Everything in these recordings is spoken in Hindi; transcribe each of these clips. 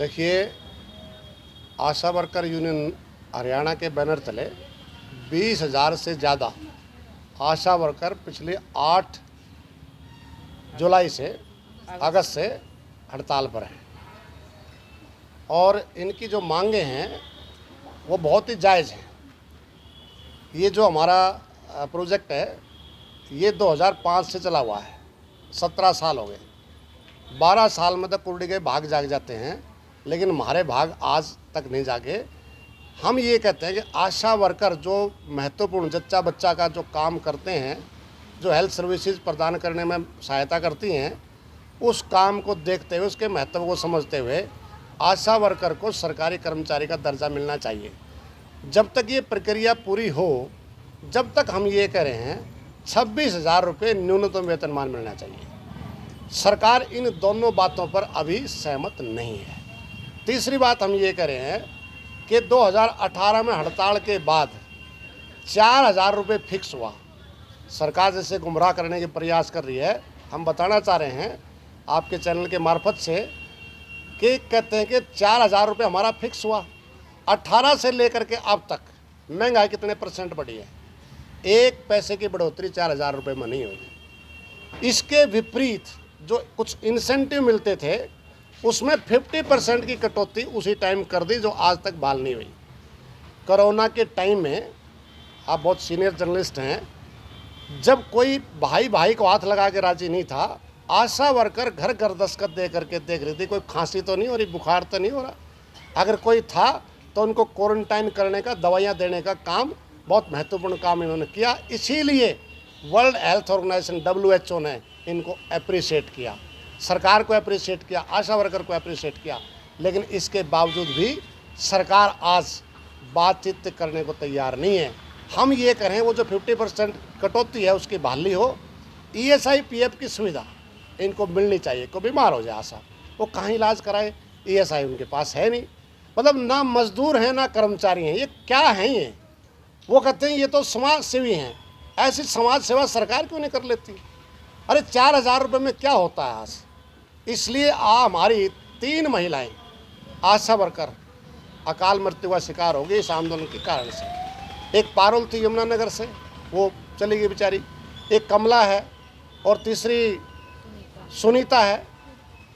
देखिए, आशा वर्कर यूनियन हरियाणा के बैनर तले 20,000 से ज़्यादा आशा वर्कर पिछले 8 जुलाई से अगस्त से हड़ताल पर हैं और इनकी जो मांगे हैं वो बहुत ही जायज़ हैं। ये जो हमारा प्रोजेक्ट है ये 2005 से चला हुआ है, 17 साल हो गए। 12 साल में तो कुर्डी के भाग जाग जाते हैं, लेकिन हमारे भाग आज तक नहीं जागे। हम ये कहते हैं कि आशा वर्कर जो महत्वपूर्ण जच्चा बच्चा का जो काम करते हैं, जो हेल्थ सर्विसेज प्रदान करने में सहायता करती हैं, उस काम को देखते हुए, उसके महत्व को समझते हुए आशा वर्कर को सरकारी कर्मचारी का दर्जा मिलना चाहिए। जब तक ये प्रक्रिया पूरी हो, जब तक हम ये कह रहे हैं 26,000 रुपये न्यूनतम वेतनमान मिलना चाहिए। सरकार इन दोनों बातों पर अभी सहमत नहीं है। तीसरी बात हम ये कह रहे हैं कि 2018 में हड़ताल के बाद 4,000 रुपये फिक्स हुआ। सरकार जैसे गुमराह करने के प्रयास कर रही है। हम बताना चाह रहे हैं आपके चैनल के मार्फत से कि कहते हैं कि 4,000 रुपये हमारा फिक्स हुआ। 18 से लेकर के अब तक महंगाई कितने % बढ़ी है? 1 पैसे की बढ़ोतरी 4,000 रुपये में नहीं हुई। इसके विपरीत जो कुछ इंसेंटिव मिलते थे उसमें 50% की कटौती उसी टाइम कर दी, जो आज तक बहाल नहीं हुई। कोरोना के टाइम में, आप बहुत सीनियर जर्नलिस्ट हैं, जब कोई भाई भाई को हाथ लगा के राजी नहीं था, आशा वर्कर घर घर दस्तखत दे करके देख रही थी कोई खांसी तो नहीं हो रही, बुखार तो नहीं हो रहा। अगर कोई था तो उनको क्वारंटाइन करने का, दवाइयाँ देने का काम, बहुत महत्वपूर्ण काम इन्होंने किया। इसीलिए वर्ल्ड हेल्थ ऑर्गेनाइजेशन WHO ने इनको अप्रिशिएट किया, सरकार को अप्रिशिएट किया, आशा वर्कर को अप्रिशिएट किया। लेकिन इसके बावजूद भी सरकार आज बातचीत करने को तैयार नहीं है। हम ये करें वो जो 50% कटौती है उसकी बहाली हो। ESI PF की सुविधा इनको मिलनी चाहिए। कोई बीमार हो जाए आशा, वो कहाँ इलाज कराए? ESI उनके पास है नहीं। मतलब ना मजदूर हैं ना कर्मचारी हैं, ये क्या हैं ये? वो कहते हैं ये तो समाज सेवी हैं। ऐसी समाज सेवा सरकार क्यों नहीं कर लेती? अरे 4,000 रुपये में क्या होता है आज? इसलिए हमारी 3 महिलाएं आशा वर्कर अकाल मृत्यु का शिकार हो गई इस आंदोलन के कारण से। एक पारुल थी यमुनानगर से, वो चली गई बेचारी। एक कमला है और तीसरी सुनीता है।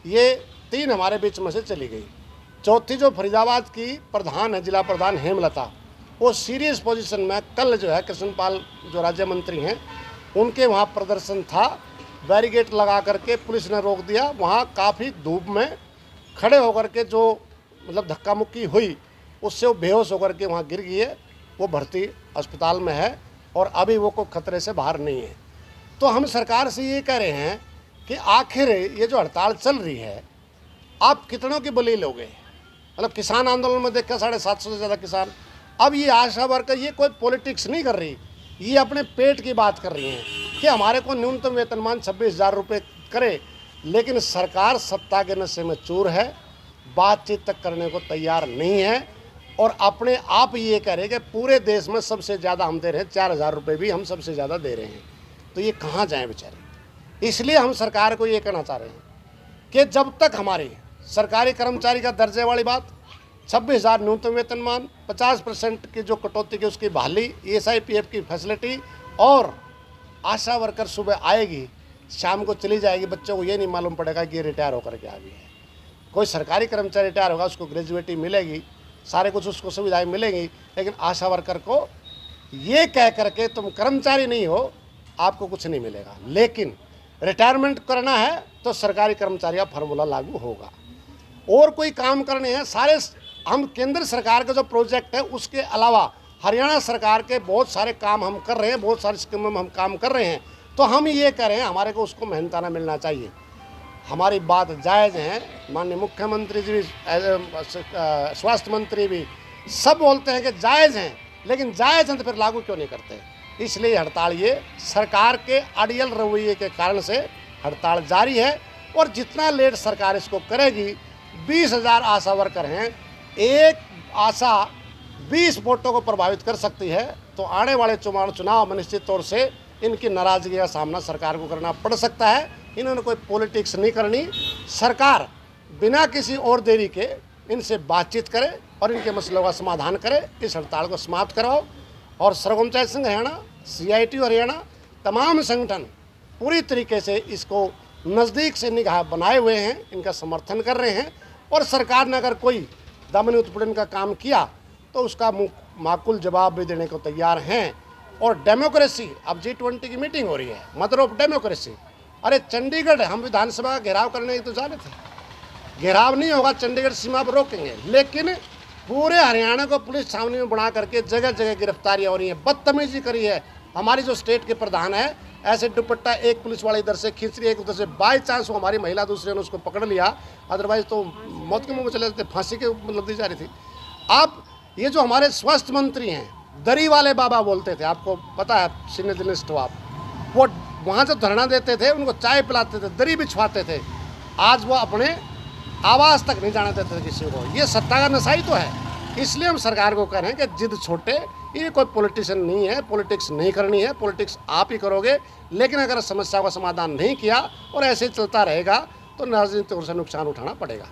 ये 3 हमारे बीच में से चली गई। चौथी जो फरीदाबाद की प्रधान है, जिला प्रधान हेमलता, वो सीरियस पोजीशन में, कल जो है कृष्णपाल जो राज्य मंत्री हैं उनके वहाँ प्रदर्शन था, बैरिकेड लगा करके पुलिस ने रोक दिया। वहाँ काफ़ी धूप में खड़े होकर के जो मतलब धक्का मुक्की हुई, उससे वो बेहोश होकर के वहाँ गिर गई है। वो भर्ती अस्पताल में है और अभी वो कोई खतरे से बाहर नहीं है। तो हम सरकार से ये कह रहे हैं कि आखिर ये जो हड़ताल चल रही है, आप कितनों की बलि लोगे? मतलब किसान आंदोलन में देखा 750 से ज़्यादा किसान। अब ये आशा वर्कर ये कोई पॉलिटिक्स नहीं कर रही, ये अपने पेट की बात कर रही हैं कि हमारे को न्यूनतम वेतनमान 26,000 रुपये करे। लेकिन सरकार सत्ता के नशे में चूर है, बातचीत तक करने को तैयार नहीं है और अपने आप ये कह रहे कि पूरे देश में सबसे ज़्यादा हम दे रहे हैं, 4,000 रुपये भी हम सबसे ज़्यादा दे रहे हैं। तो ये कहाँ जाएँ बेचारे? इसलिए हम सरकार को ये कहना चाह रहे हैं कि जब तक हमारी सरकारी कर्मचारी का दर्जे वाली बात, 26,000 न्यूनतम वेतनमान, 50% की जो कटौती की उसकी बहाली, ESI PF की फैसिलिटी, और आशा वर्कर सुबह आएगी शाम को चली जाएगी, बच्चों को ये नहीं मालूम पड़ेगा कि ये रिटायर होकर के आ गई है। कोई सरकारी कर्मचारी रिटायर होगा, उसको ग्रेजुएटी मिलेगी, सारे कुछ उसको सुविधाएँ मिलेंगी। लेकिन आशा वर्कर को ये कह करके तुम कर्मचारी नहीं हो, आपको कुछ नहीं मिलेगा। लेकिन रिटायरमेंट करना है तो सरकारी कर्मचारी का फार्मूला लागू होगा। और कोई काम करने हैं सारे, हम केंद्र सरकार का जो प्रोजेक्ट है उसके अलावा हरियाणा सरकार के बहुत सारे काम हम कर रहे हैं, बहुत सारी स्कीमों में हम काम कर रहे हैं। तो हम ये कह रहे हैं हमारे को उसको मेहनताना मिलना चाहिए। हमारी बात जायज़ है। माननीय मुख्यमंत्री जी भी, स्वास्थ्य मंत्री भी, सब बोलते हैं कि जायज़ हैं, लेकिन जायज़ हैं तो फिर लागू क्यों नहीं करते? इसलिए हड़ताल, ये सरकार के अड़ियल रवैये के कारण से हड़ताल जारी है। और जितना लेट सरकार इसको करेगी, 20,000 आशा वर्कर हैं, एक आशा 20 वोटों को प्रभावित कर सकती है। तो आने वाले चुनाव में निश्चित तौर से इनकी नाराज़गी का सामना सरकार को करना पड़ सकता है। इन्होंने कोई पॉलिटिक्स नहीं करनी। सरकार बिना किसी और देरी के इनसे बातचीत करें और इनके मसलों का समाधान करें, इस हड़ताल को समाप्त करवाओ। और सर्व कर्मचारी संघ हरियाणा, CITU हरियाणा, तमाम संगठन पूरी तरीके से इसको नज़दीक से निगाह बनाए हुए हैं, इनका समर्थन कर रहे हैं। और सरकार ने अगर कोई दमन उत्पीड़न का काम किया तो उसका माकूल जवाब भी देने को तैयार हैं। और डेमोक्रेसी, अब G20 की मीटिंग हो रही है, मदर ऑफ डेमोक्रेसी। अरे चंडीगढ़ हम विधानसभा का घेराव करने तो जा रहे थे, घेराव नहीं होगा, चंडीगढ़ सीमा पर रोकेंगे, लेकिन पूरे हरियाणा को पुलिस छावनी में बना करके जगह जगह गिरफ्तारियाँ हो रही हैं, बदतमीजी करी है। हमारी जो स्टेट के प्रधान है, ऐसे दुपट्टा एक पुलिस वाला इधर से खींच रही है, एक उधर से, बाई चांस वो हमारी महिला दूसरे ने उसको पकड़ लिया, अदरवाइज तो मौत के मुंह में चले जाते, फांसी के मतलब दी जा रही थी। आप ये जो हमारे स्वास्थ्य मंत्री हैं, दरी वाले बाबा बोलते थे, आपको पता है, सीनियर जर्नलिस्ट हो आप, वो वहाँ जो धरना देते थे, उनको चाय पिलाते थे, दरी बिछवाते थे, आज वो अपने आवाज़ तक नहीं जाने देते थे किसी को। ये सत्ता का नशा ही तो है। इसलिए हम सरकार को कह रहे हैं कि जिद छोटे, ये कोई पॉलिटिशियन नहीं है, पॉलिटिक्स नहीं करनी है, पॉलिटिक्स आप ही करोगे। लेकिन अगर समस्या का समाधान नहीं किया और ऐसे चलता रहेगा तो राजनीतिक रूप से नुकसान उठाना पड़ेगा।